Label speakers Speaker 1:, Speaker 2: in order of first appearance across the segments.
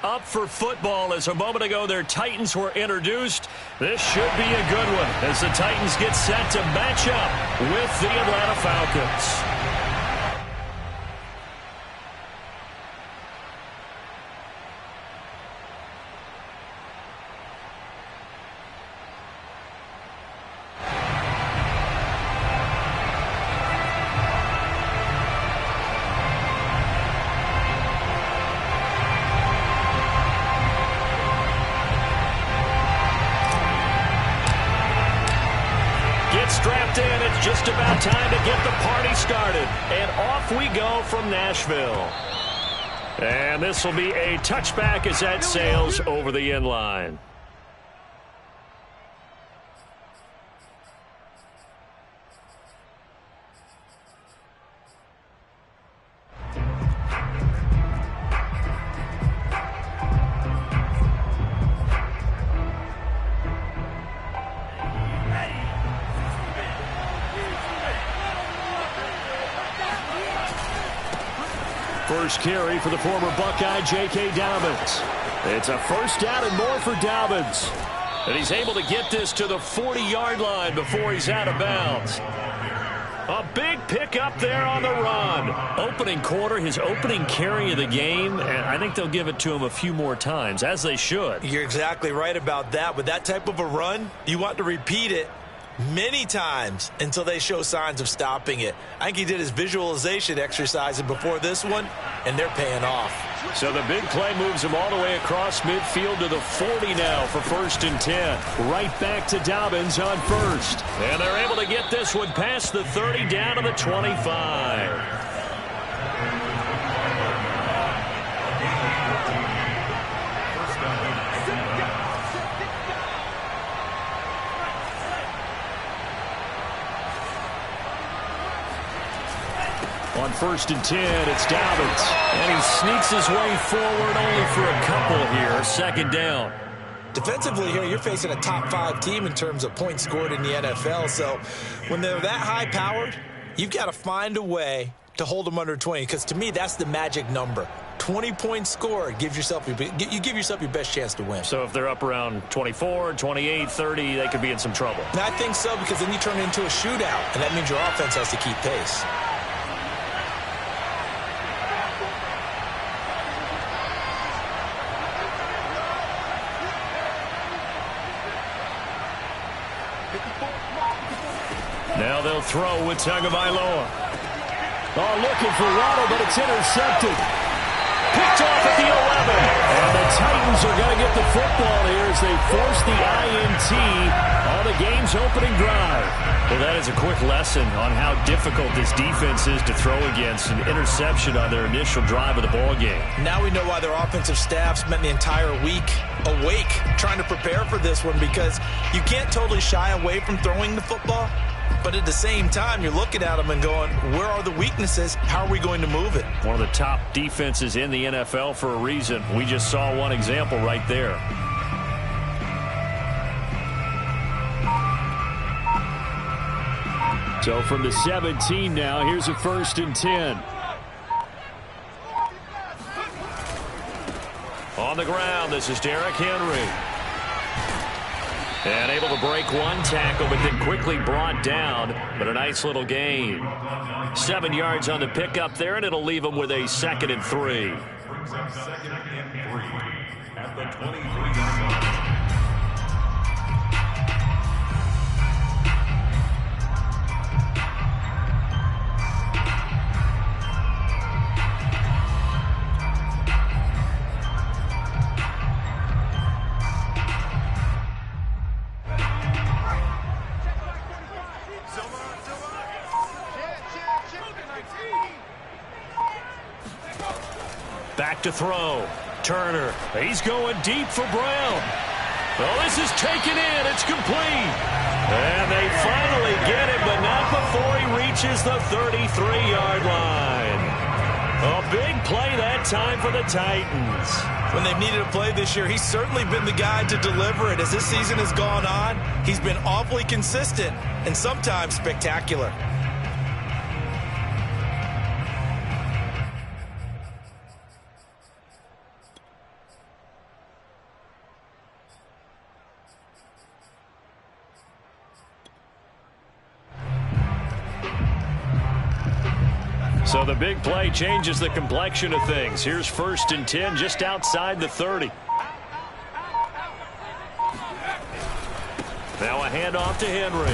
Speaker 1: Up for football as a moment ago their Titans were introduced. This should be a good one as the Titans get set to match up with the Atlanta Falcons. Strapped in, it's just about time to get the party started. And off we go from Nashville. And this will be a touchback as that sails over the end line. First carry for the former Buckeye, J.K. Dobbins. It's a first down and more for Dobbins. And he's able to get this to the 40-yard line before he's out of bounds. A big pickup there on the run. Opening quarter, his opening carry of the game, and I think they'll give it to him a few more times, as they should.
Speaker 2: You're exactly right about that. With that type of a run, you want to repeat it many times until they show signs of stopping it. I think he did his visualization exercises before this one, and they're paying off.
Speaker 1: So the big play moves him all the way across midfield to the 40 now for 1st and 10. Right back to Dobbins on first. And they're able to get this one past the 30 down to the 25. On 1st and 10, it's Dobbins. And he sneaks his way forward only for a couple here. 2nd down.
Speaker 2: Defensively here, you're facing a top 5 team in terms of points scored in the NFL. So when they're that high-powered, you've got to find a way to hold them under 20. Because to me, that's the magic number. 20 points scored gives yourself you give yourself your best chance to win.
Speaker 1: So if they're up around 24, 28, 30, they could be in some trouble.
Speaker 2: And I think so, because then you turn it into a shootout, and that means your offense has to keep pace.
Speaker 1: Now they'll throw with Tagovailoa. Oh, looking for Waddle, but it's intercepted. Picked off at the 11. And the Titans are going to get the football here as they force the INT on the game's opening drive. Well, that is a quick lesson on how difficult this defense is to throw against. An interception on their initial drive of the ball game.
Speaker 2: Now we know why their offensive staff spent the entire week awake trying to prepare for this one, because you can't totally shy away from throwing the football. But at the same time, you're looking at them and going, where are the weaknesses? How are we going to move it?
Speaker 1: One of the top defenses in the NFL for a reason. We just saw one example right there. So from the 17 now, here's a 1st and 10. On the ground, this is Derrick Henry. And able to break one tackle, but then quickly brought down. But a nice little gain. 7 yards on the pickup there, and it'll leave him with a 2nd and 3. At the 23. Back to throw. Turner. He's going deep for Brown. Oh, this is taken in. It's complete. And they finally get it, but not before he reaches the 33-yard line. A big play that time for the Titans.
Speaker 2: When they've needed a play this year, he's certainly been the guy to deliver it. As this season has gone on, he's been awfully consistent and sometimes spectacular.
Speaker 1: So the big play changes the complexion of things. Here's 1st and 10 just outside the 30. Now a handoff to Henry.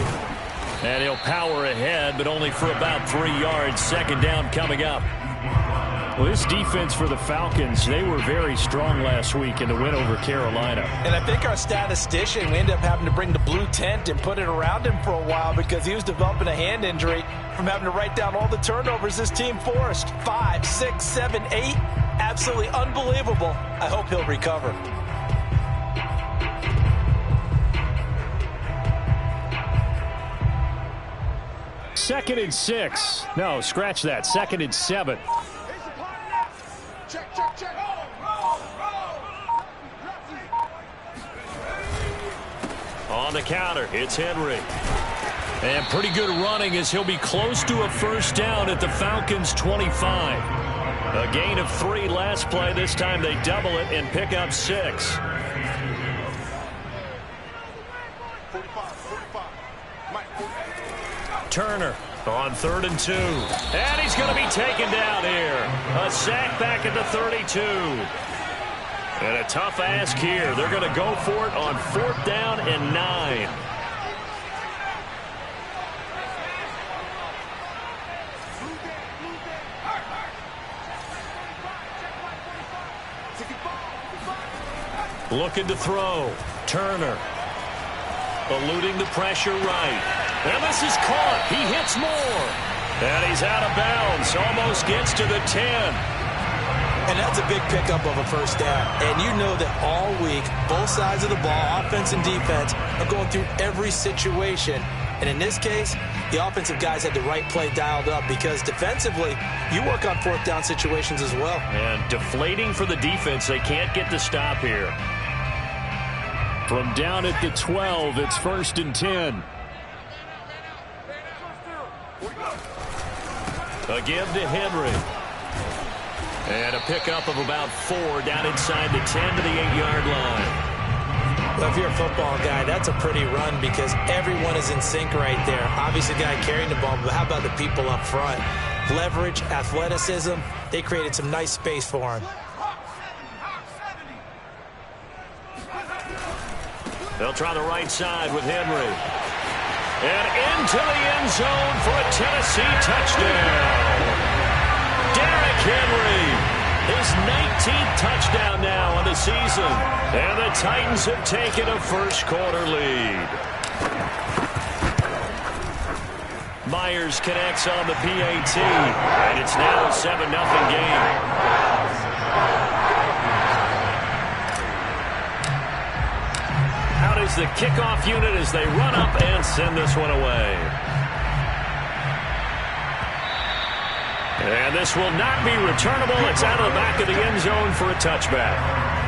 Speaker 1: And he'll power ahead, but only for about 3 yards. 2nd down coming up. Well, this defense for the Falcons, they were very strong last week in the win over Carolina.
Speaker 2: And I think our statistician, we ended up having to bring the blue tent and put it around him for a while because he was developing a hand injury from having to write down all the turnovers this team forced. 5, 6, 7, 8. Absolutely unbelievable. I hope he'll recover.
Speaker 1: Second and 6. No, scratch that. 2nd and 7. On the counter, it's Henry. And pretty good running as he'll be close to a 1st down at the Falcons' 25. A gain of 3 last play. This time they double it and pick up 6. Turner on 3rd and 2. And he's going to be taken down here. A sack back at the 32. And a tough ask here. They're going to go for it on 4th down and 9. Looking to throw. Turner. Eluding the pressure right. And this is caught. He hits more. And he's out of bounds. Almost gets to the 10.
Speaker 2: And that's a big pickup of a 1st down. And you know that all week, both sides of the ball, offense and defense, are going through every situation. And in this case, the offensive guys had the right play dialed up because defensively, you work on 4th down situations as well.
Speaker 1: And deflating for the defense. They can't get the stop here. From down at the 12, it's 1st and 10. A give to Henry. And a pickup of about 4 down inside the 10 to the 8-yard line.
Speaker 2: Well, if you're a football guy, that's a pretty run because everyone is in sync right there. Obviously, the guy carrying the ball, but how about the people up front? Leverage, athleticism, they created some nice space for him.
Speaker 1: They'll try the right side with Henry. And into the end zone for a Tennessee touchdown. Derrick Henry, his 19th touchdown now on the season. And the Titans have taken a 1st quarter lead. Myers connects on the PAT. And it's now a 7-0 game. Out is the kickoff unit as they run up and send this one away. And this will not be returnable. It's out of the back of the end zone for a touchback.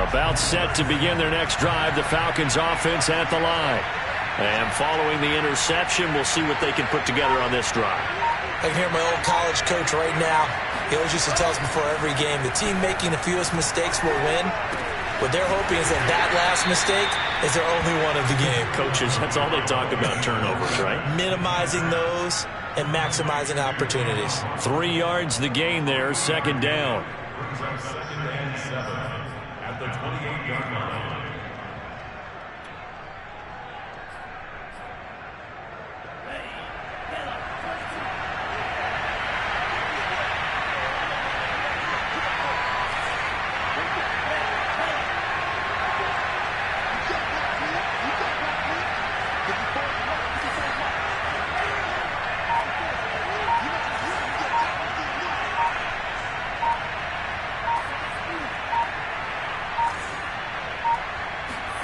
Speaker 1: About set to begin their next drive, the Falcons offense at the line. And following the interception, we'll see what they can put together on this drive.
Speaker 2: I can hear my old college coach right now. He always used to tell us before every game, the team making the fewest mistakes will win. What they're hoping is that that last mistake is their only one of the game.
Speaker 1: Coaches, that's all they talk about, turnovers, right?
Speaker 2: Minimizing those and maximizing opportunities.
Speaker 1: 3 yards the gain there, 2nd down.
Speaker 3: The 28-yard line.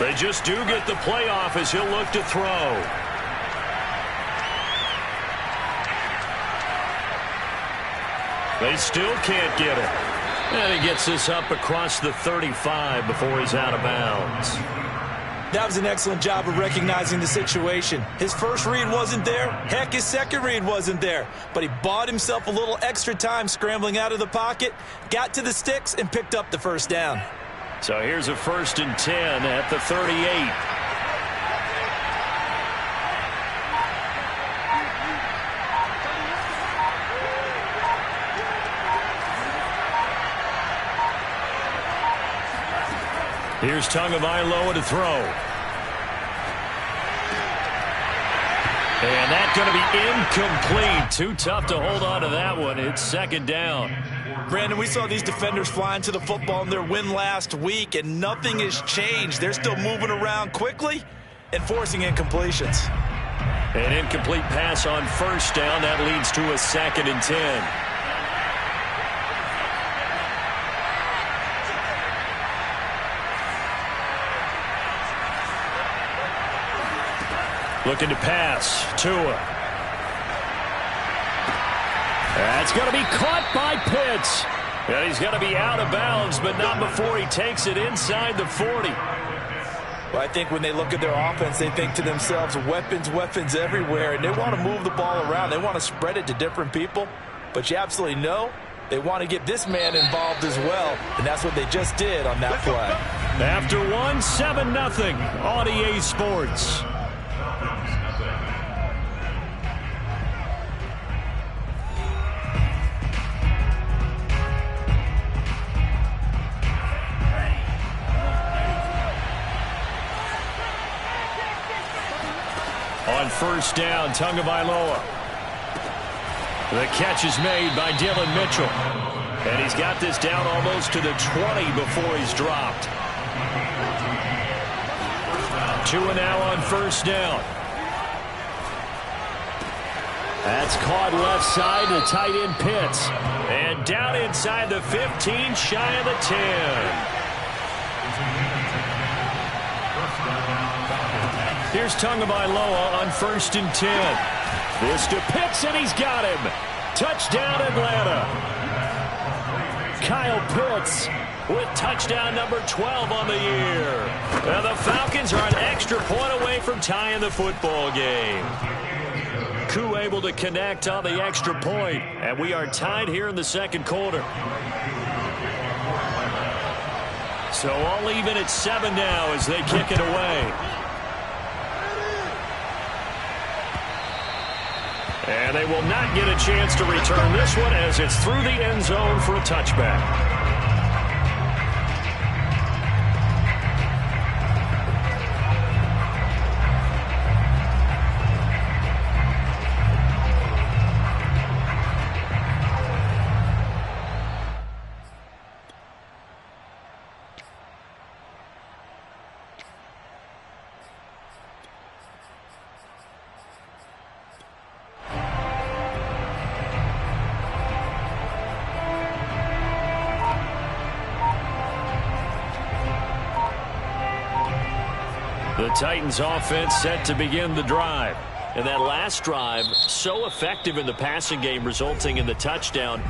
Speaker 1: They just do get the playoff as he'll look to throw. They still can't get it. And he gets this up across the 35 before he's out of bounds.
Speaker 2: That was an excellent job of recognizing the situation. His first read wasn't there. Heck, his second read wasn't there. But he bought himself a little extra time scrambling out of the pocket, got to the sticks, and picked up the first down.
Speaker 1: So here's a 1st and 10 at the 38. Here's Tagovailoa to throw. And that's going to be incomplete. Too tough to hold on to that one. It's 2nd down.
Speaker 2: Brandon, we saw these defenders flying to the football in their win last week, and nothing has changed. They're still moving around quickly and forcing incompletions.
Speaker 1: An incomplete pass on 1st down. That leads to a 2nd and 10. Looking to pass. Tua. That's going to be caught by Pitts. And he's going to be out of bounds, but not before he takes it inside the 40.
Speaker 2: Well, I think when they look at their offense, they think to themselves, weapons, weapons everywhere, and they want to move the ball around. They want to spread it to different people. But you absolutely know they want to get this man involved as well, and that's what they just did on that play.
Speaker 1: After one, 7-0 on EA Sports. On 1st down, Tagovailoa. The catch is made by Dylan Mitchell. And he's got this down almost to the 20 before he's dropped. Tua now on 1st down. That's caught left side to tight end Pitts. And down inside the 15, shy of the 10. Here's Tagovailoa on 1st and 10. This to Pitts, and he's got him. Touchdown, Atlanta. Kyle Pitts with touchdown number 12 on the year. And the Falcons are an extra point away from tying the football game. Koo able to connect on the extra point, and we are tied here in the 2nd quarter. So all even at 7 now as they kick it away. And they will not get a chance to return this one as it's through the end zone for a touchback. The Titans offense set to begin the drive. And that last drive, so effective in the passing game, resulting in the touchdown.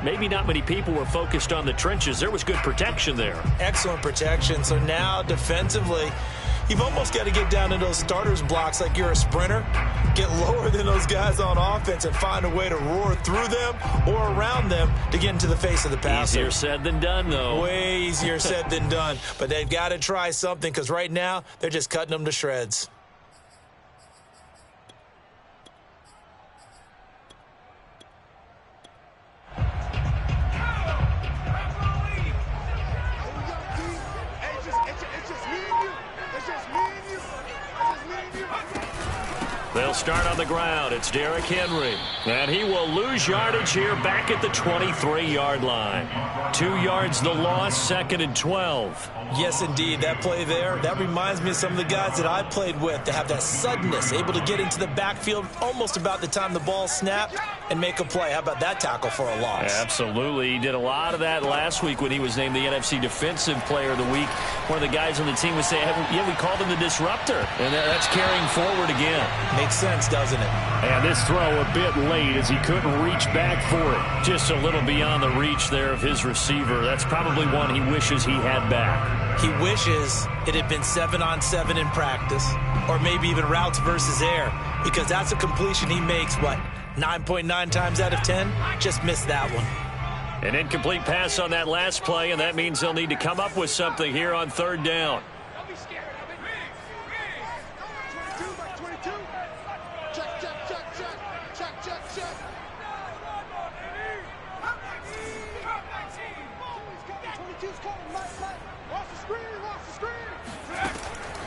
Speaker 1: Maybe not many people were focused on the trenches. There was good protection there.
Speaker 2: Excellent protection. So now defensively, you've almost got to get down to those starters blocks like you're a sprinter. Get lower than those guys on offense and find a way to roar through them or around them to get into the face of the passer.
Speaker 1: Easier said than done, though.
Speaker 2: Way easier said than done. But they've got to try something because right now they're just cutting them to shreds.
Speaker 1: They'll start on the ground. It's Derrick Henry. And he will lose yardage here back at the 23-yard line. 2 yards the loss, 2nd and 12.
Speaker 2: Yes, indeed. That play there, that reminds me of some of the guys that I played with to have that suddenness, able to get into the backfield almost about the time the ball snapped and make a play. How about that tackle for a loss?
Speaker 1: Absolutely. He did a lot of that last week when he was named the NFC Defensive Player of the Week. One of the guys on the team would say, yeah, we called him the disruptor. And that's carrying forward again.
Speaker 2: Makes sense, doesn't it?
Speaker 1: And this throw a bit late as he couldn't reach back for it. Just a little beyond the reach there of his receiver. That's probably one he wishes he had back.
Speaker 2: He wishes it had been 7-on-7 in practice, or maybe even routes versus air, because that's a completion he makes, 9.9 times out of 10? Just missed that one.
Speaker 1: An incomplete pass on that last play, and that means they'll need to come up with something here on 3rd down.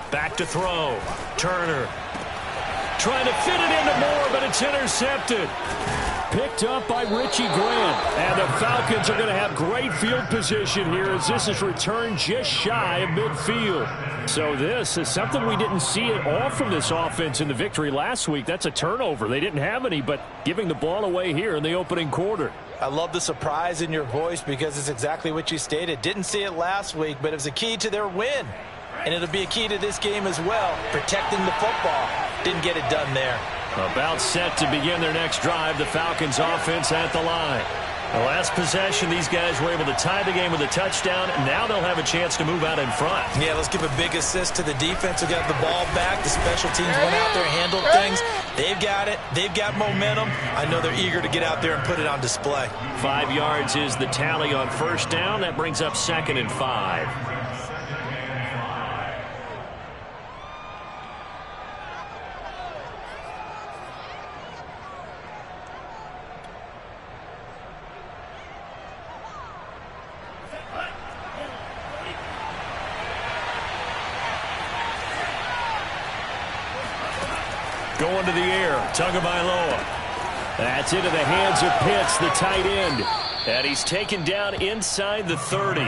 Speaker 1: Back to throw. Turner trying to fit it into Moore, but it's intercepted. Picked up by Richie Grant. And the Falcons are going to have great field position here as this is returned just shy of midfield. So this is something we didn't see at all from this offense in the victory last week. That's a turnover. They didn't have any, but giving the ball away here in the opening quarter.
Speaker 2: I love the surprise in your voice because it's exactly what you stated. Didn't see it last week, but it was a key to their win. And it'll be a key to this game as well, protecting the football. Didn't get it done there.
Speaker 1: About set to begin their next drive, the Falcons offense at the line. The last possession, these guys were able to tie the game with a touchdown, and now they'll have a chance to move out in front.
Speaker 2: Yeah, let's give a big assist to the defense who got the ball back. The special teams went out there, handled things. They've got it. They've got momentum. I know they're eager to get out there and put it on display.
Speaker 1: 5 yards is the tally on 1st down. That brings up 2nd and 5. Going to the air, Tagovailoa. That's into the hands of Pitts, the tight end. And he's taken down inside the 30.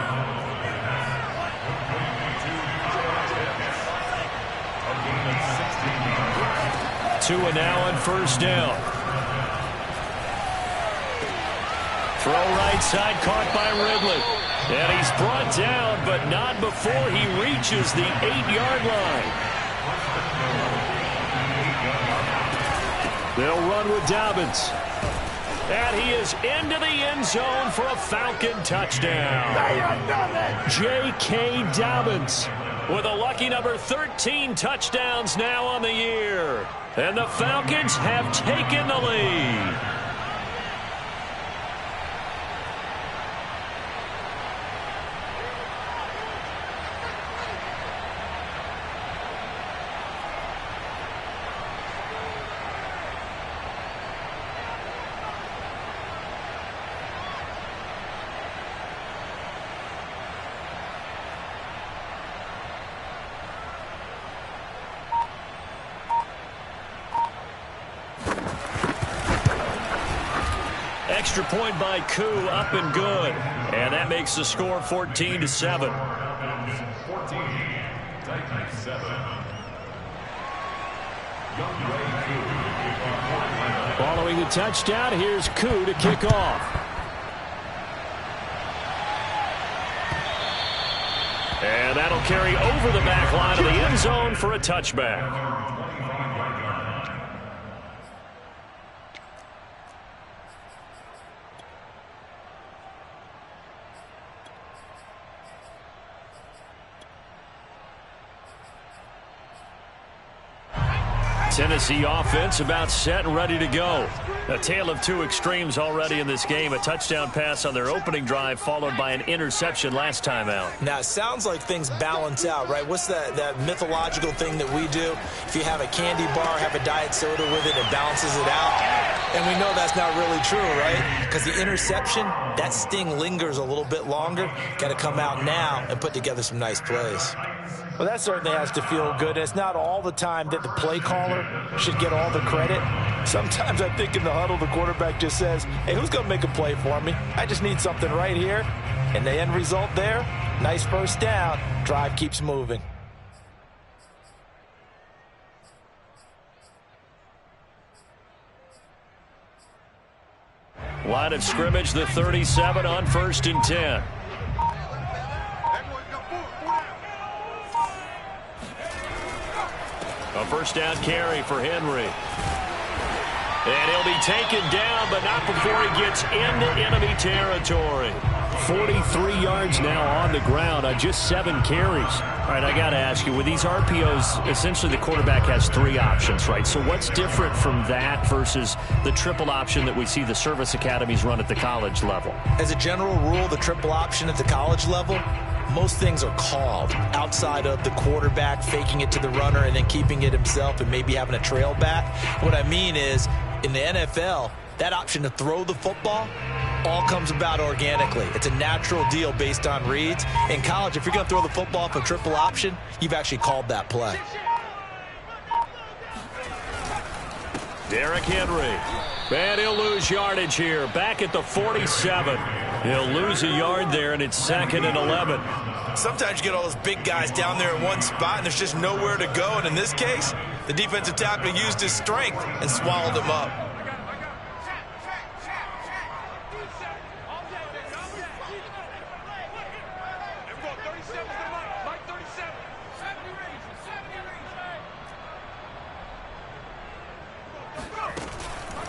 Speaker 1: Tua now on 1st down. Throw right side, caught by Ridley. And he's brought down, but not before he reaches the 8-yard line. They'll run with Dobbins. And he is into the end zone for a Falcon touchdown. J.K. Dobbins with a lucky number 13 touchdowns now on the year. And the Falcons have taken the lead. Extra point by Koo, up and good. And that makes the score 14-7.
Speaker 3: 14, Titans 7.
Speaker 1: Following the touchdown, here's Koo to kick off. And that'll carry over the back line of the end zone for a touchback. Tennessee offense about set and ready to go. A tale of two extremes already in this game. A touchdown pass on their opening drive followed by an interception last time out.
Speaker 2: Now, it sounds like things balance out, right? What's that mythological thing that we do? If you have a candy bar, have a diet soda with it, it balances it out. And we know that's not really true, right? Because the interception, that sting lingers a little bit longer. Got to come out now and put together some nice plays. Well, that certainly has to feel good. It's not all the time that the play caller should get all the credit. Sometimes I think in the huddle, the quarterback just says, hey, who's going to make a play for me? I just need something right here. And the end result there, nice first down. Drive keeps moving.
Speaker 1: Line of scrimmage, the 37 on 1st and 10. A first down carry for Henry. And he'll be taken down, but not before he gets into enemy territory. 43 yards now on the ground on just 7 carries. All right, I got to ask you, with these RPOs, essentially the quarterback has 3 options, right? So what's different from that versus the triple option that we see the service academies run at the college level?
Speaker 2: As a general rule, the triple option at the college level, most things are called outside of the quarterback faking it to the runner and then keeping it himself and maybe having a trail back. What I mean is, in the NFL, that option to throw the football all comes about organically. It's a natural deal based on reads. In college, if you're going to throw the football for triple option, you've actually called that play.
Speaker 1: Derrick Henry. And he'll lose yardage here. Back at the 47. He'll lose a yard there, and it's 2nd and 11.
Speaker 2: Sometimes you get all those big guys down there in one spot, and there's just nowhere to go. And in this case, the defensive tackle used his strength and swallowed him up.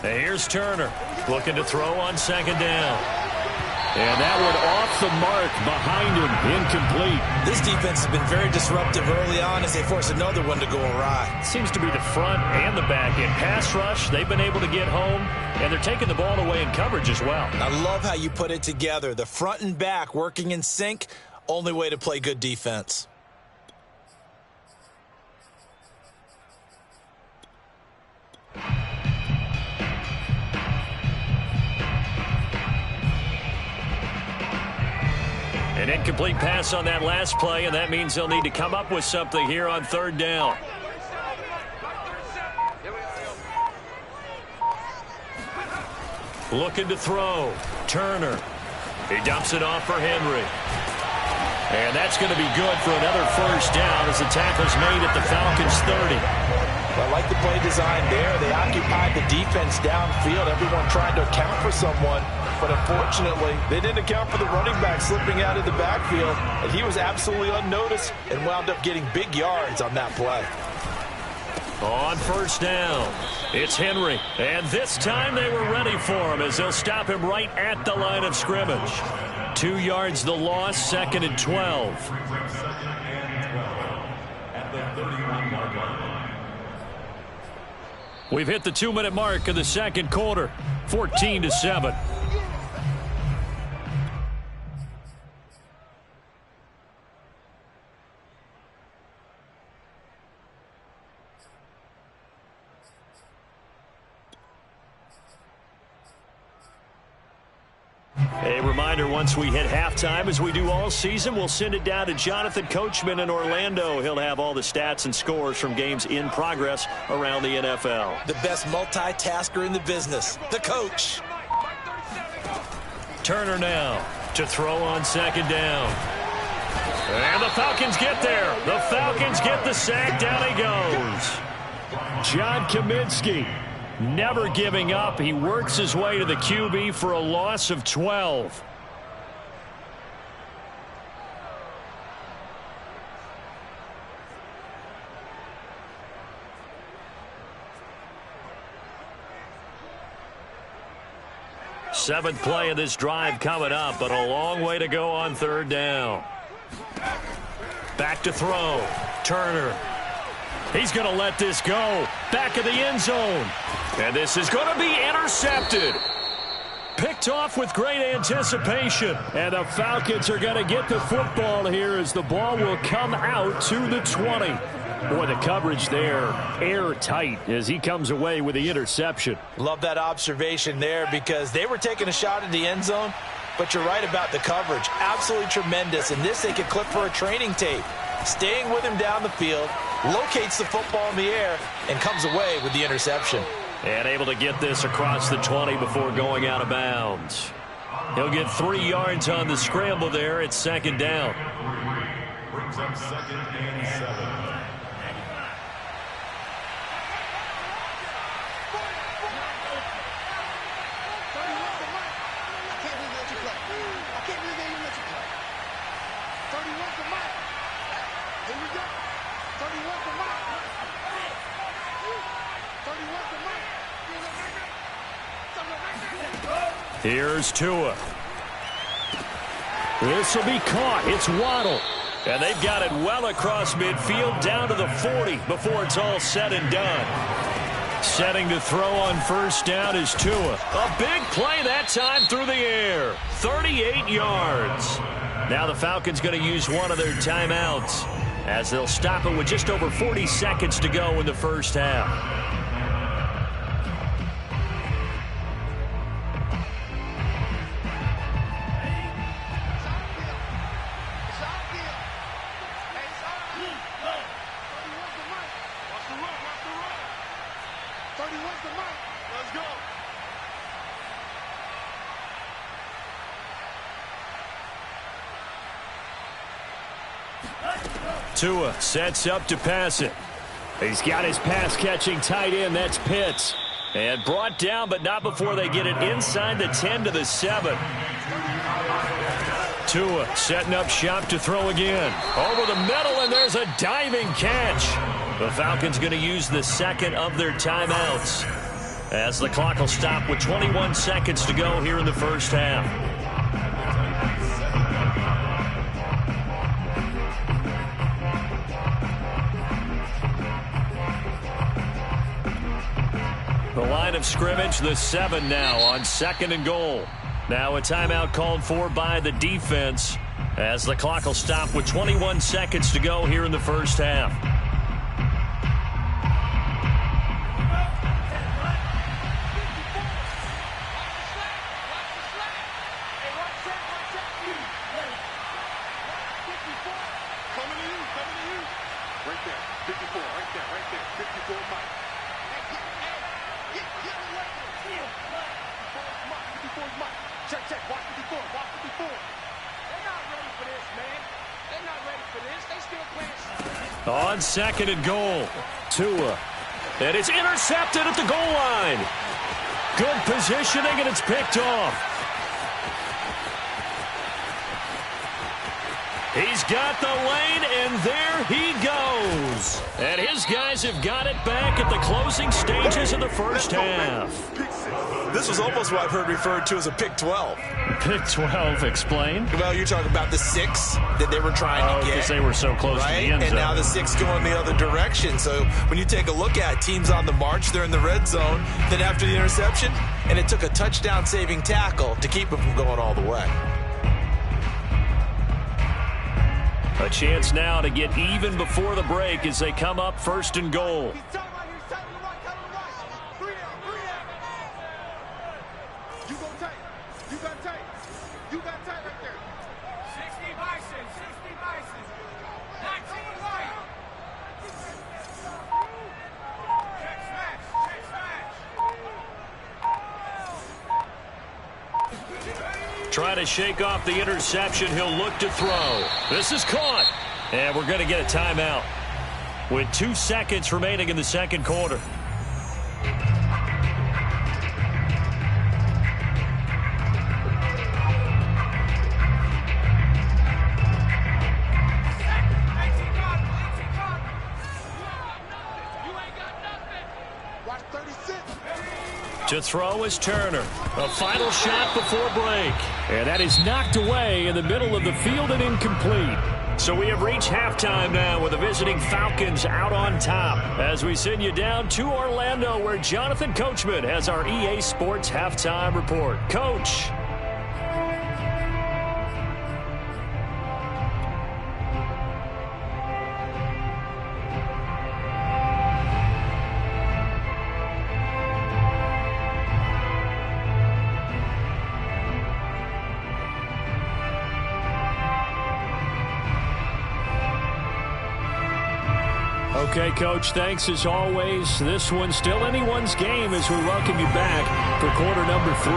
Speaker 1: And here's Turner looking to throw on 2nd down. And that one off the mark behind him, incomplete.
Speaker 2: This defense has been very disruptive early on as they force another one to go awry.
Speaker 1: Seems to be the front and the back end. Pass rush, they've been able to get home, and they're taking the ball away in coverage as well.
Speaker 2: I love how you put it together. The front and back working in sync, only way to play good defense.
Speaker 1: An incomplete pass on that last play, and that means they'll need to come up with something here on 3rd down. Looking to throw. Turner. He dumps it off for Henry. And that's going to be good for another first down as the tackle's made at the Falcons' 30.
Speaker 2: I like the play design there. They occupied the defense downfield, everyone trying to account for someone. But unfortunately, they didn't account for the running back slipping out of the backfield. And he was absolutely unnoticed and wound up getting big yards on that play.
Speaker 1: On 1st down, it's Henry. And this time they were ready for him as they'll stop him right at the line of scrimmage. 2 yards the loss, 2nd and 12. We've hit the 2-minute mark of the 2nd quarter, 14-7. A reminder, once we hit halftime, as we do all season, we'll send it down to Jonathan Coachman in Orlando. He'll have all the stats and scores from games in progress around the NFL.
Speaker 2: The best multitasker in the business, the coach.
Speaker 1: Turner now to throw on 2nd down. And the Falcons get there. The Falcons get the sack. Down he goes. John Kaminsky. Never giving up. He works his way to the QB for a loss of 12. Seventh play of this drive coming up, but a long way to go on 3rd down. Back to throw. Turner. He's going to let this go. Back of the end zone. And this is going to be intercepted. Picked off with great anticipation. And the Falcons are going to get the football here as the ball will come out to the 20. Boy, the coverage there, airtight as he comes away with the interception.
Speaker 2: Love that observation there because they were taking a shot at the end zone, but you're right about the coverage. Absolutely tremendous. And this they could clip for a training tape. staying with him down the field, locates the football in the air, and comes away with the interception.
Speaker 1: And able to get this across the 20 before going out of bounds. He'll get 3 yards on the scramble there. It's second down.
Speaker 3: Brings up second and 7.
Speaker 1: Here's Tua. This will be caught. It's Waddle. And they've got it well across midfield down to the 40 before it's all said and done. Setting to throw on first down is Tua. A big play that time through the air. 38 yards. Now the Falcons going to use one of their timeouts as they'll stop it with just over 40 seconds to go in the first half. Tua sets up to pass it. He's got his pass-catching tight end. That's Pitts. And brought down, but not before they get it inside the 10 to the 7. Tua setting up shop to throw again. Over the middle, and there's a diving catch. The Falcons going to use the second of their timeouts as the clock will stop with 21 seconds to go here in the first half. The line of scrimmage, the 7 now on second and goal. Now a timeout called for by the defense as the clock will stop with 21 seconds to go here in the first half. On second and goal, Tua. And it's intercepted at the goal line. Good positioning, and it's picked off. He's got the lane, and there he goes. And his guys have got it back at the closing stages of the first half.
Speaker 2: This was almost what I've heard referred to as a pick 12.
Speaker 1: Pick 12, explain.
Speaker 2: Well, you're talking about the 6 that they were trying to get.
Speaker 1: Because they were so close to the end zone.
Speaker 2: And now the 6 going the other direction. So when you take a look at teams on the march, they're in the red zone. Then after the interception, and it took a touchdown-saving tackle to keep them from going all the way.
Speaker 1: A chance now to get even before the break as they come up first and goal. Trying to shake off the interception. He'll look to throw. This is caught. And we're going to get a timeout with 2 seconds remaining in the second quarter. To throw is Turner. A final shot before break. And that is knocked away in the middle of the field and incomplete. So we have reached halftime now with the visiting Falcons out on top as we send you down to Orlando where Jonathan Coachman has our EA Sports halftime report. Coach. Okay, Coach, thanks as always. This one's still anyone's game as we welcome you back for quarter number 3.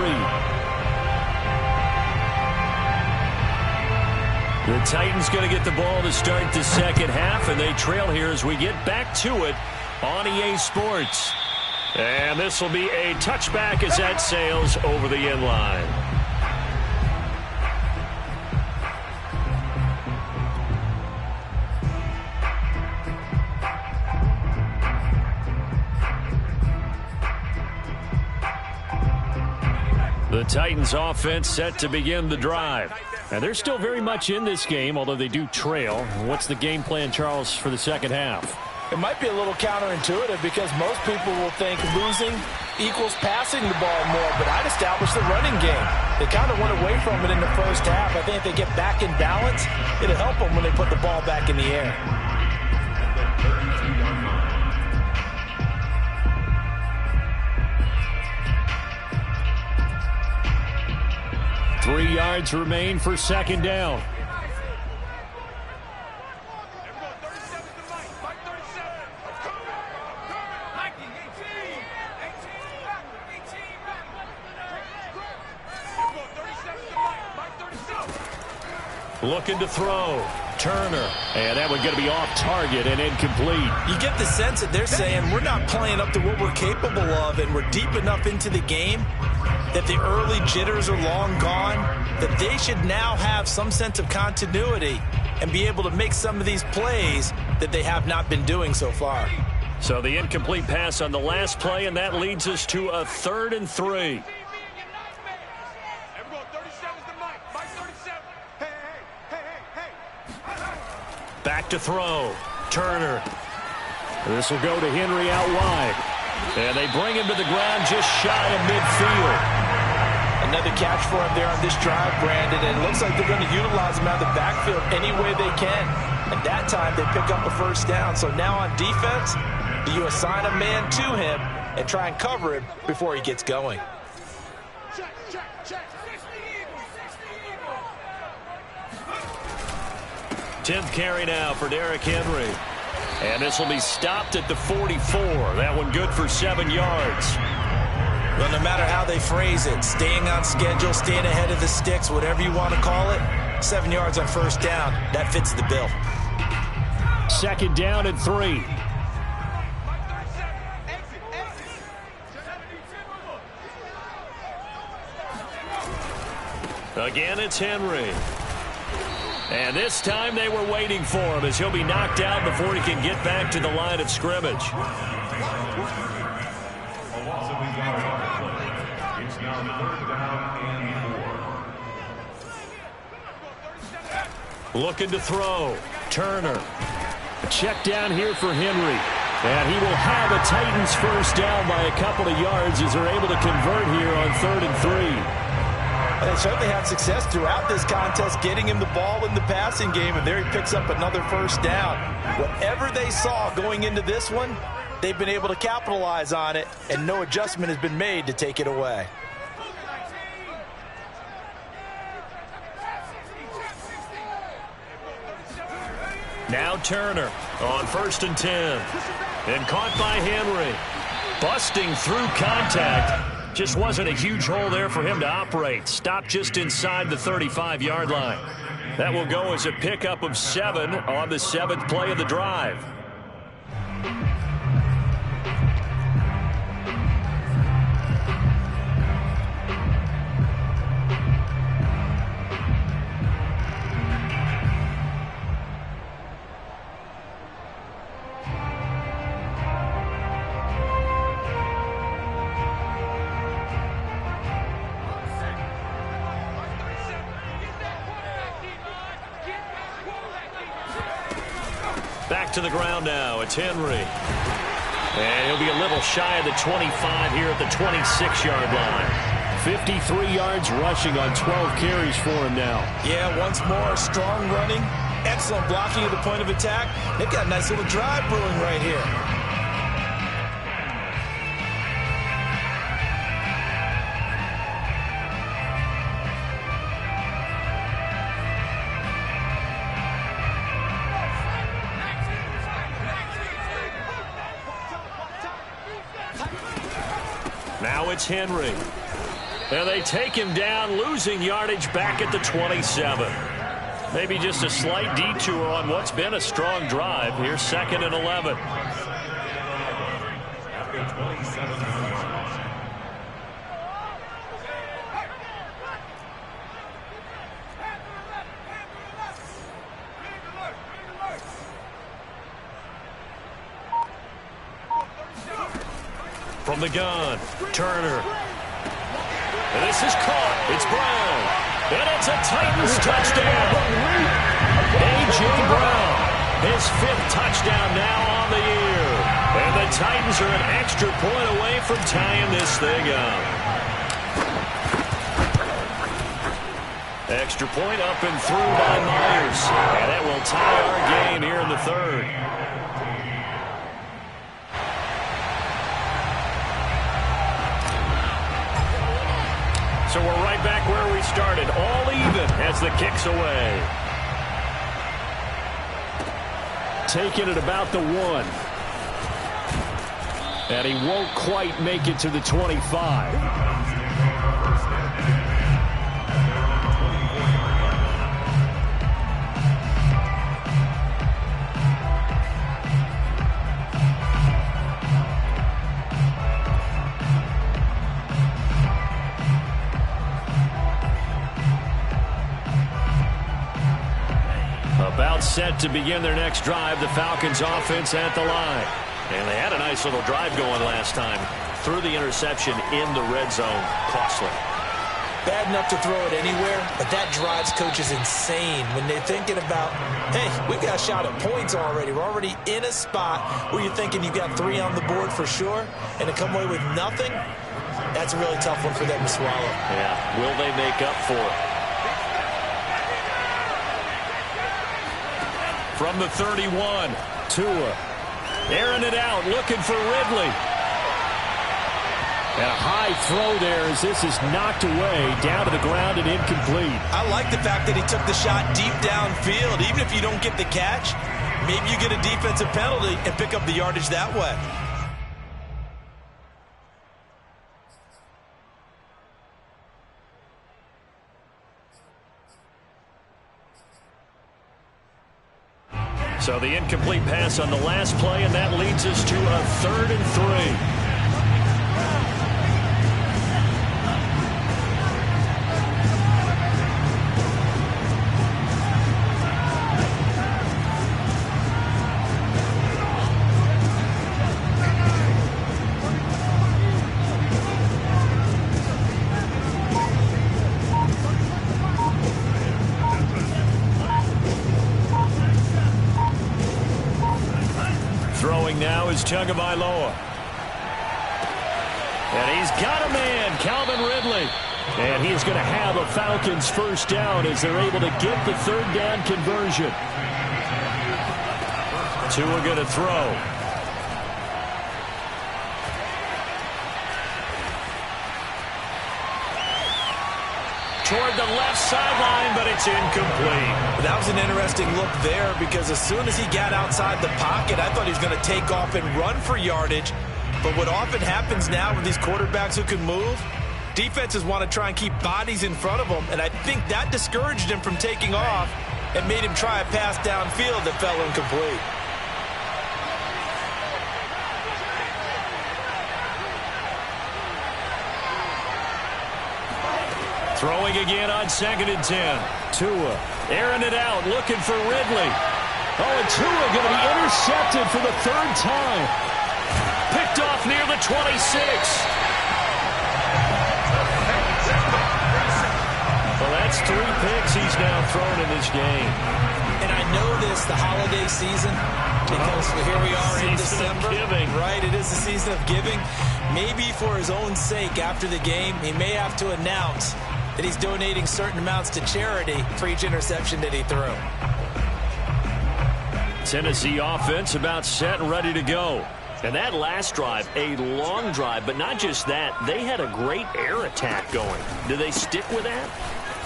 Speaker 1: The Titans going to get the ball to start the second half, and they trail here as we get back to it on EA Sports. And this will be a touchback as that sails over the end line. The Titans offense set to begin the drive. And they're still very much in this game, although they do trail. What's the game plan, Charles, for the second half?
Speaker 2: It might be a little counterintuitive because most people will think losing equals passing the ball more, but I'd establish the running game. They kind of went away from it in the first half. I think if they get back in balance, it'll help them when they put the ball back in the air.
Speaker 1: 3 yards remain for second down. Looking to throw. Turner. And that one going to be off target and incomplete.
Speaker 2: You get the sense that they're saying we're not playing up to what we're capable of, and we're deep enough into the game that the early jitters are long gone, that they should now have some sense of continuity and be able to make some of these plays that they have not been doing so far.
Speaker 1: So the incomplete pass on the last play, and that leads us to a 3rd and 3. Back to throw. Turner. This will go to Henry out wide. And they bring him to the ground just shy of midfield.
Speaker 2: Another catch for him there on this drive, Brandon, and it looks like they're going to utilize him out of the backfield any way they can. And that time they pick up a first down. So now on defense, do you assign a man to him and try and cover him before he gets going?
Speaker 1: 10th carry now for Derrick Henry. And this will be stopped at the 44. That one good for 7 yards.
Speaker 2: Well, no matter how they phrase it, staying on schedule, staying ahead of the sticks, whatever you want to call it, 7 yards on first down, that fits the bill.
Speaker 1: 2nd down and 3. Again, it's Henry. And this time they were waiting for him as he'll be knocked out before he can get back to the line of scrimmage.
Speaker 3: It's now 3rd down and 4.
Speaker 1: Looking to throw. Turner. A check down here for Henry. And he will have a Titans first down by a couple of yards as they're able to convert here on 3rd and 3.
Speaker 2: They certainly had success throughout this contest getting him the ball in the passing game, and there he picks up another first down. Whatever they saw going into this one, they've been able to capitalize on it, and no adjustment has been made to take it away.
Speaker 1: Now Turner on 1st and 10. And caught by Henry. Busting through contact. Just wasn't a huge hole there for him to operate. Stopped just inside the 35-yard line. That will go as a pickup of 7 on the 7th play of the drive. Back to the ground now. It's Henry. And he'll be a little shy of the 25 here at the 26-yard line. 53 yards rushing on 12 carries for him now.
Speaker 2: Yeah, once more, strong running, excellent blocking at the point of attack. They've got a nice little drive brewing right here.
Speaker 1: it's Henry. And they take him down, losing yardage back at the 27. Maybe just a slight detour on what's been a strong drive. Here's 2nd and 11. From the gun, Turner. And this is caught. It's Brown. And it's a Titans touchdown. A.J. Brown, his 5th touchdown now on the year. And the Titans are an extra point away from tying this thing up. Extra point up and through by Myers. And that will tie our game here in the 3rd. So we're right back where we started, all even as the kick's away. Taking it about the 1. And he won't quite make it to the 25. About set to begin their next drive, the Falcons offense at the line. And they had a nice little drive going last time. Threw the interception in the red zone. Costly.
Speaker 2: Bad enough to throw it anywhere, but that drives coaches insane when they're thinking about, hey, we've got a shot at points already. We're already in a spot where you're thinking you've got 3 on the board for sure, and to come away with nothing, that's a really tough one for them to swallow.
Speaker 1: Yeah, will they make up for it? From the 31, Tua. Airing it out, looking for Ridley. And a high throw there as this is knocked away, down to the ground and incomplete.
Speaker 2: I like the fact that he took the shot deep downfield. Even if you don't get the catch, maybe you get a defensive penalty and pick up the yardage that way.
Speaker 1: So the incomplete pass on the last play, and that leads us to a 3rd and 3. Now is Tagovailoa. And he's got a man, Calvin Ridley. And he's going to have a Falcons first down as they're able to get the 3rd down conversion. Tua going to throw. Toward the left sideline, but it's incomplete.
Speaker 2: That was an interesting look there because as soon as he got outside the pocket, I thought he was going to take off and run for yardage. But what often happens now with these quarterbacks who can move, defenses want to try and keep bodies in front of them, and I think that discouraged him from taking off and made him try a pass downfield that fell incomplete.
Speaker 1: Throwing again on 2nd and 10. Tua airing it out, looking for Ridley. Oh, and Tua going to be intercepted for the 3rd time. Picked off near the 26. Well, that's 3 picks he's now thrown in this game.
Speaker 2: And I know this, the holiday season, because here we are in December. Right, it is the season of giving. Maybe for his own sake after the game, he may have to announce that he's donating certain amounts to charity for each interception that he threw.
Speaker 1: Tennessee offense about set and ready to go. And that last drive, a long drive, but not just that. They had a great air attack going. Do they stick with that?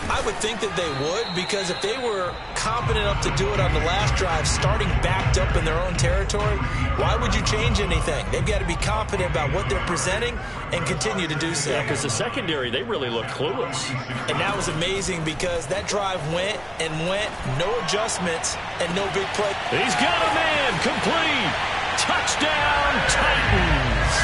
Speaker 2: I would think that they would, because if they were competent enough to do it on the last drive, starting backed up in their own territory, why would you change anything? They've got to be confident about what they're presenting and continue to do so.
Speaker 1: Yeah, because the secondary, they really look clueless.
Speaker 2: And that was amazing because that drive went and went, no adjustments and no big play.
Speaker 1: He's got a man, complete. Touchdown, Titans.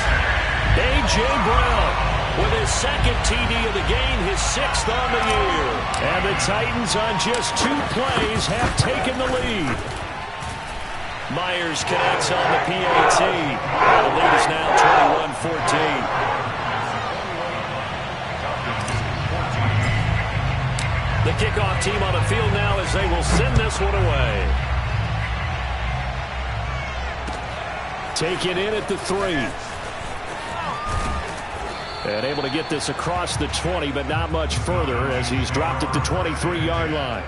Speaker 1: A.J. Brown with his second TD of the game, his 6th on the year. And the Titans on just 2 plays have taken the lead. Myers connects on the PAT. The lead is now 21-14. The kickoff team on the field now as they will send this one away. Take it in at the 3. And able to get this across the 20, but not much further as he's dropped at the 23-yard line.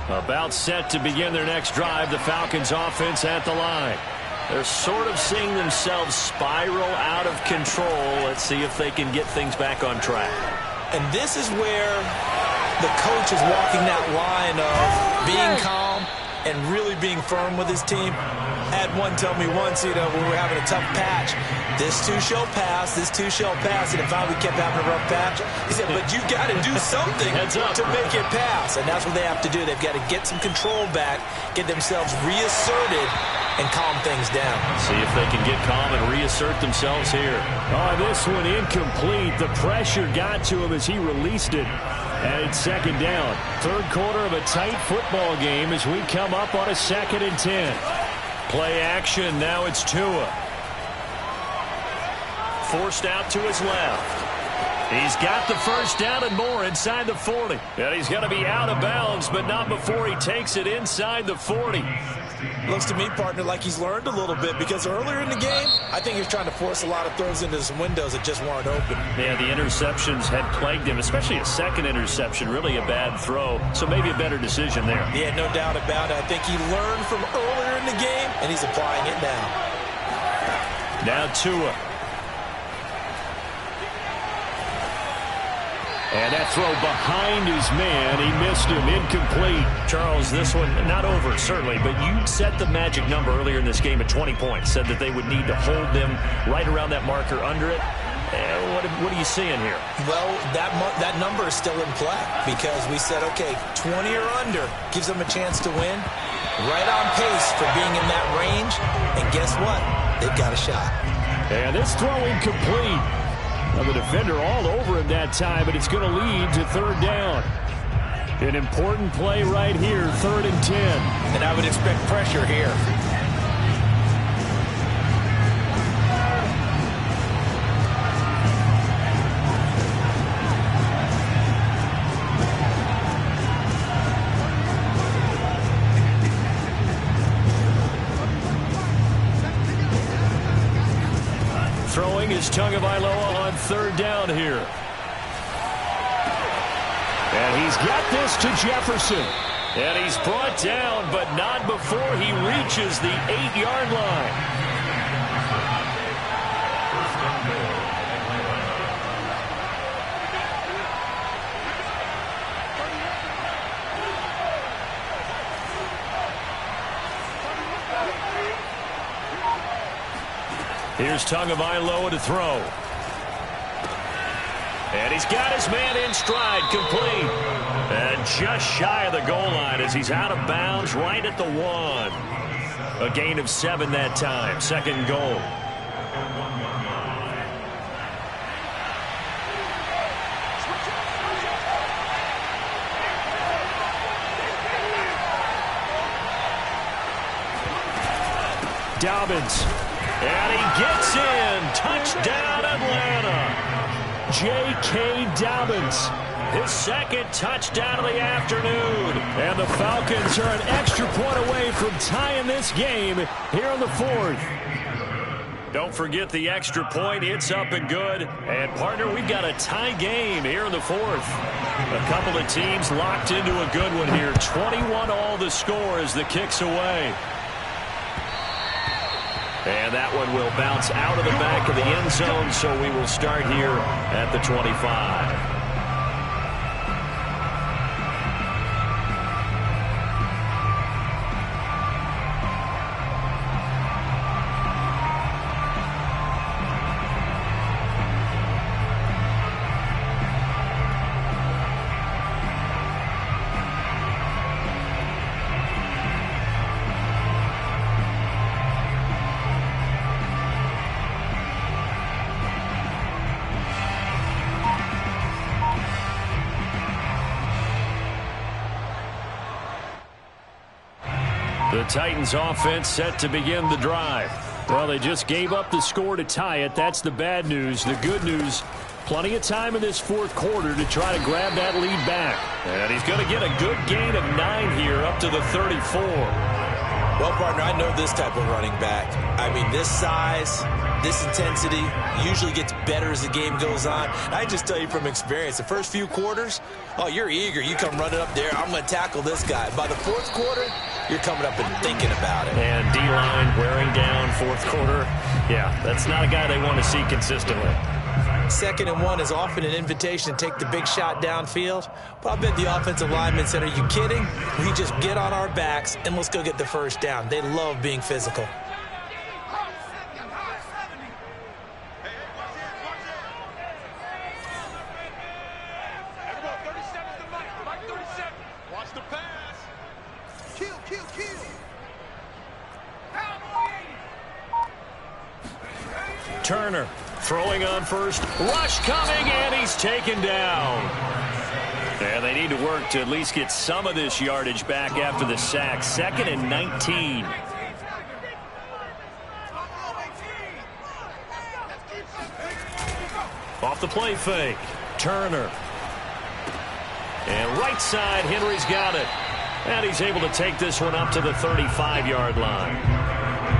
Speaker 1: About set to begin their next drive, the Falcons offense at the line. They're sort of seeing themselves spiral out of control. Let's see if they can get things back on track.
Speaker 2: And this is where the coach is walking that line of being calm and really being firm with his team. I had one tell me once, when we were having a tough patch, this too shall pass, this too shall pass. And if we kept having a rough patch, he said, but you've got to do something to make it pass. And that's what they have to do. They've got to get some control back, get themselves reasserted, and calm things down.
Speaker 1: See if they can get calm and reassert themselves here. Oh, this one incomplete. The pressure got to him as he released it. And it's 2nd down. 3rd quarter of a tight football game as we come up on a 2nd and 10. Play action. Now it's Tua. Forced out to his left. He's got the first down and more inside the 40. And he's going to be out of bounds, but not before he takes it inside the 40.
Speaker 2: Looks to me, partner, like he's learned a little bit, because earlier in the game, I think he was trying to force a lot of throws into some windows that just weren't open.
Speaker 1: Yeah, the interceptions had plagued him, especially a second interception, really a bad throw. So maybe a better decision there.
Speaker 2: Yeah, no doubt about it. I think he learned from earlier in the game, and he's applying it now.
Speaker 1: Now Tua. And that throw behind his man, he missed him, incomplete. Charles, this one, not over, certainly, but you set the magic number earlier in this game at 20 points, said that they would need to hold them right around that marker under it. What are you seeing here?
Speaker 2: Well, that number is still in play, because we said, okay, 20 or under gives them a chance to win. Right on pace for being in that range, and guess what? They've got a shot.
Speaker 1: And this throw incomplete. Now the defender all over him that time, but it's going to lead to 3rd down. An important play right here, 3rd and 10.
Speaker 2: And I would expect pressure here.
Speaker 1: Throwing is Tagovailoa on 3rd down here. And he's got this to Jefferson. And he's brought down, but not before he reaches the 8-yard line. Here's Tagovailoa to throw. And he's got his man in stride, complete. And just shy of the goal line as he's out of bounds right at the 1. A gain of 7 that time, 2nd goal. Dobbins. And he gets in. Touchdown, Atlanta. J.K. Dobbins. His 2nd touchdown of the afternoon. And the Falcons are an extra point away from tying this game here in the 4th. Don't forget the extra point. It's up and good. And, partner, we've got a tie game here in the fourth. A couple of teams locked into a good one here. 21 all the score as the kick's away. And that one will bounce out of the back of the end zone, so we will start here at the 25. The Titans offense set to begin the drive. Well, they just gave up the score to tie it. That's the bad news. The good news, plenty of time in this fourth quarter to try to grab that lead back. And he's going to get a good gain of 9 here up to the 34.
Speaker 2: Well, partner, I know this type of running back. I mean, this size, this intensity usually gets better as the game goes on. I just tell you from experience, the first few quarters, oh, you're eager. You come running up there, I'm going to tackle this guy. By the fourth quarter, you're coming up and thinking about it.
Speaker 1: And D-line wearing down fourth quarter. Yeah, that's not a guy they want to see consistently.
Speaker 2: 2nd and 1 is often an invitation to take the big shot downfield. But I bet the offensive lineman said, are you kidding? We just get on our backs and let's go get the first down. They love being physical.
Speaker 1: Turner throwing on first. Rush coming, and he's taken down. And they need to work to at least get some of this yardage back after the sack. 2nd and 19. Off the play fake. Turner. And right side, Henry's got it. And he's able to take this one up to the 35-yard line.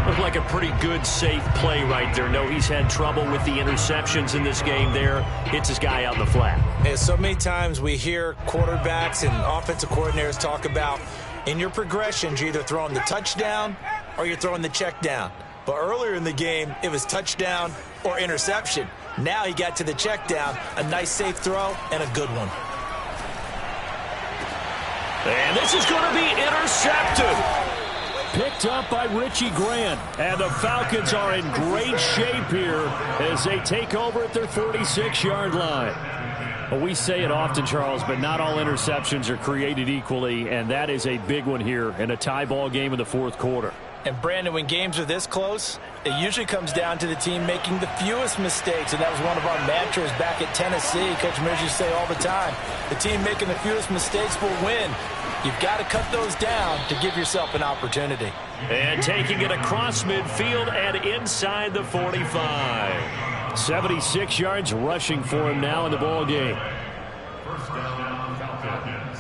Speaker 1: Looked like a pretty good, safe play right there. No, he's had trouble with the interceptions in this game there. Hits his guy out in the flat.
Speaker 2: And so many times we hear quarterbacks and offensive coordinators talk about in your progressions, you're either throwing the touchdown or you're throwing the check down. But earlier in the game, it was touchdown or interception. Now he got to the check down, a nice safe throw, and a good one.
Speaker 1: And this is going to be intercepted. Picked up by Richie Grant. And the Falcons are in great shape here as they take over at their 46-yard line. Well, we say it often, Charles, but not all interceptions are created equally, and that is a big one here in a tie ball game in the fourth quarter.
Speaker 2: And, Brandon, when games are this close, it usually comes down to the team making the fewest mistakes, and that was one of our mantras back at Tennessee. Coach Mears used to say all the time, the team making the fewest mistakes will win. You've got to cut those down to give yourself an opportunity.
Speaker 1: And taking it across midfield and inside the 45. 76 yards rushing for him now in the ball game.
Speaker 3: First down, Falcons.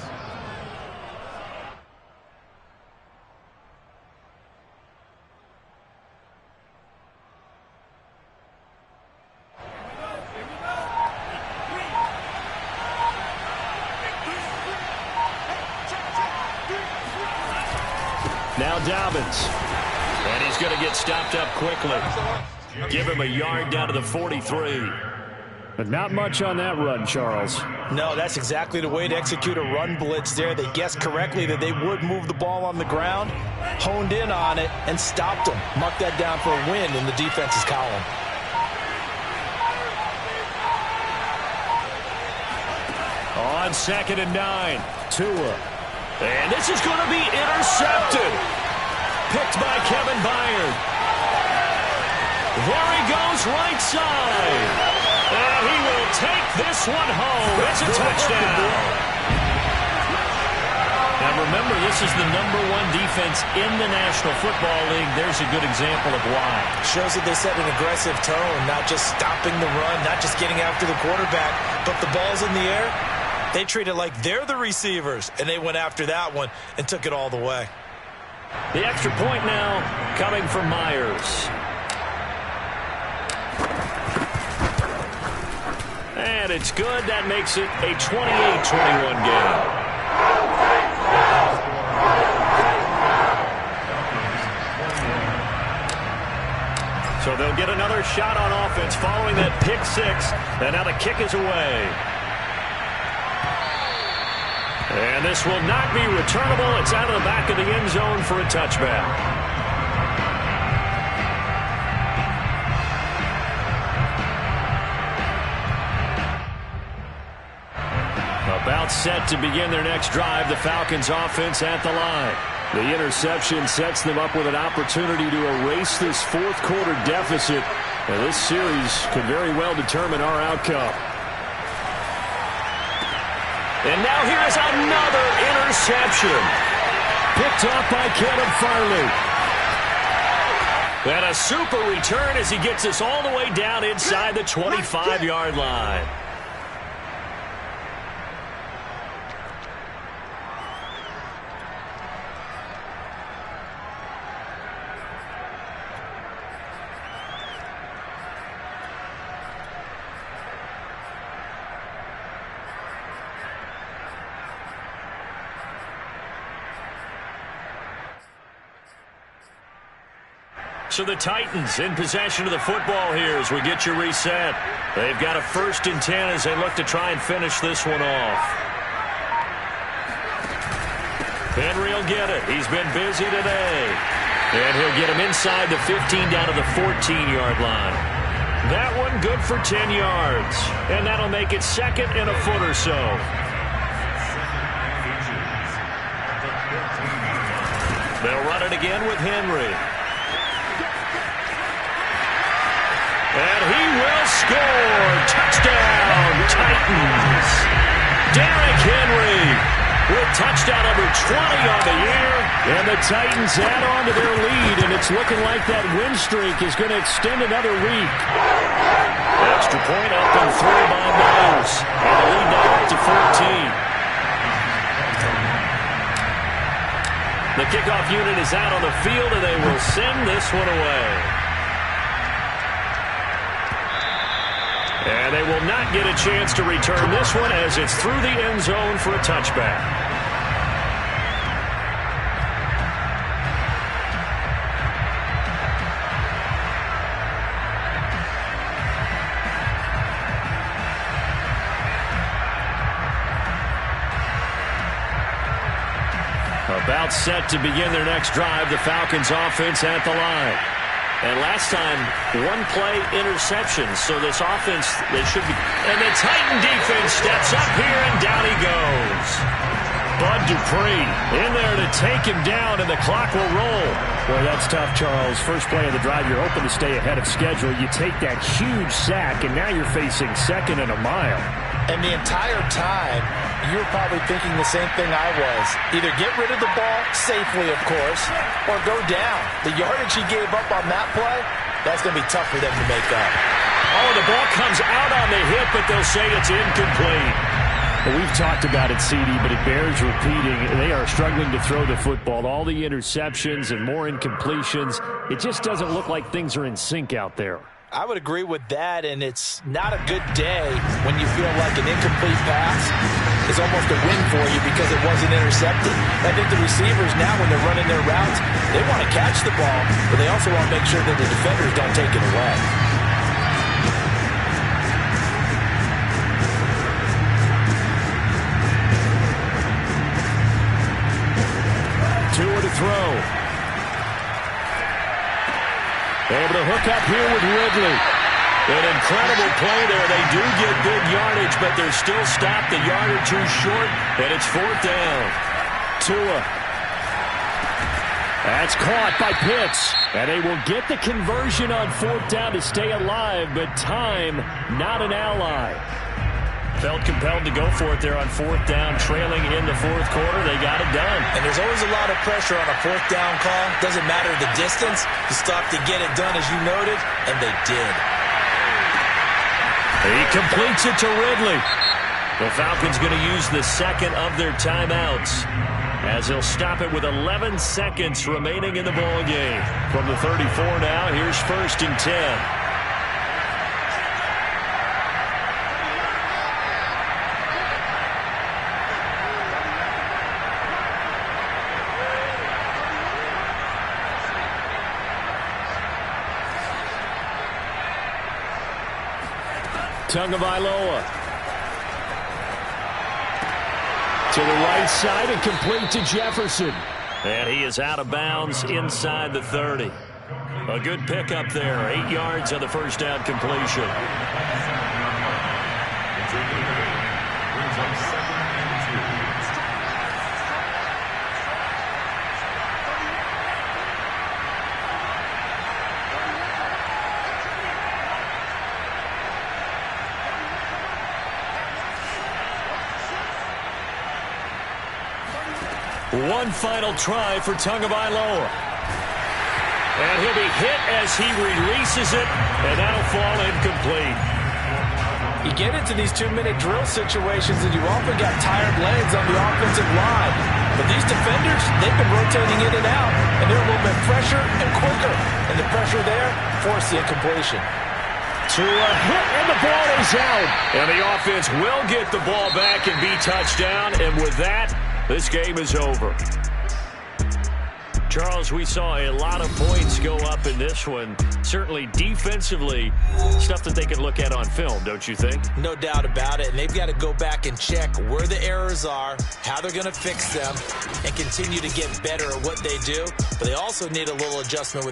Speaker 1: Now Dobbins. And he's going to get stopped up quickly. Give him a yard down to the 43. But not much on that run, Charles.
Speaker 2: No, that's exactly the way to execute a run blitz there. They guessed correctly that they would move the ball on the ground, honed in on it, and stopped them. Marked that down for a win in the defense's column.
Speaker 1: On 2nd and 9, Tua. And this is going to be intercepted. Picked by Kevin Byard. There he goes, right side. And he will take this one home. It's a touchdown. Now remember, this is the #1 defense in the National Football League. There's a good example of why.
Speaker 2: Shows that they set an aggressive tone, not just stopping the run, not just getting after the quarterback, but the ball's in the air. They treat it like they're the receivers, and they went after that one and took it all the way.
Speaker 1: The extra point now coming from Myers. And it's good. That makes it a 28-21 game. So they'll get another shot on offense following that pick six. And now the kick is away. And this will not be returnable. It's out of the back of the end zone for a touchback. About set to begin their next drive. The Falcons offense at the line. The interception sets them up with an opportunity to erase this fourth quarter deficit. And this series could very well determine our outcome. And now here's another interception. Picked off by Caleb Farley. And a super return as he gets us all the way down inside the 25-yard line. So the Titans in possession of the football here as we get you reset. They've got a 1st and 10 as they look to try and finish this one off. Henry will get it. He's been busy today. And he'll get him inside the 15 down to the 14-yard line. That one good for 10 yards. And that'll make it 2nd and a foot or so. They'll run it again with Henry. And he will score. Touchdown, Titans. Derrick Henry with touchdown number 20 on the year. And the Titans add on to their lead, and it's looking like that win streak is going to extend another week. Extra point up and through by Myers. And the lead now up to 14. The kickoff unit is out on the field, and they will send this one away. And they will not get a chance to return this one as it's through the end zone for a touchback. About set to begin their next drive, the Falcons offense at the line. And last time, one-play interception. So this offense, they should be. And the Titan defense steps up here, and down he goes. Bud Dupree in there to take him down, and the clock will roll.
Speaker 4: Boy, that's tough, Charles. First play of the drive, you're hoping to stay ahead of schedule. You take that huge sack, and now you're facing 2nd and a mile.
Speaker 2: And the entire time, you were probably thinking the same thing I was. Either get rid of the ball, safely of course, or go down. The yardage he gave up on that play, that's going to be tough for them to make up.
Speaker 1: Oh, the ball comes out on the hip, but they'll say it's incomplete.
Speaker 4: Well, we've talked about it, CD, but it bears repeating. They are struggling to throw the football. All the interceptions and more incompletions. It just doesn't look like things are in sync out there.
Speaker 2: I would agree with that, and it's not a good day when you feel like an incomplete pass is almost a win for you because it wasn't intercepted. I think the receivers now, when they're running their routes, they want to catch the ball, but they also want to make sure that the defenders don't take it away.
Speaker 1: Tua to throw. Able to hook up here with Ridley. An incredible play there. They do get good yardage, but they're still stopped a yard or two short, and it's 4th down.
Speaker 4: Tua. That's caught by Pitts. And they will get the conversion on 4th down to stay alive, but time, not an ally.
Speaker 1: Felt compelled to go for it there on 4th down, trailing in the 4th quarter. They got it done.
Speaker 2: And there's always a lot of pressure on a 4th down call. Doesn't matter the distance. You stop to get it done, as you noted, and they did.
Speaker 1: He completes it to Ridley. The Falcons going to use the 2nd of their timeouts as they'll stop it with 11 seconds remaining in the ball game. From the 34 now, here's 1st and 10. Tagovailoa. To the right side and complete to Jefferson.
Speaker 4: And he is out of bounds inside the 30. A good pickup there. 8 yards on the first down completion.
Speaker 3: Brings up 2nd and 2.
Speaker 1: One final try for Tagovailoa.
Speaker 4: And he'll be hit as he releases it, and that'll fall incomplete.
Speaker 2: You get into these 2-minute drill situations, and you often got tired legs on the offensive line. But these defenders, they've been rotating in and out, and they're a little bit fresher and quicker. And the pressure there forced the incompletion.
Speaker 1: To a hit, and the ball is out.
Speaker 4: And the offense will get the ball back and be touchdown. And with that, this game is over. Charles, we saw a lot of points go up in this one. Certainly defensively, stuff that they can look at on film, don't you think?
Speaker 2: No doubt about it. And they've got to go back and check where the errors are, how they're going to fix them, and continue to get better at what they do. But they also need a little adjustment with their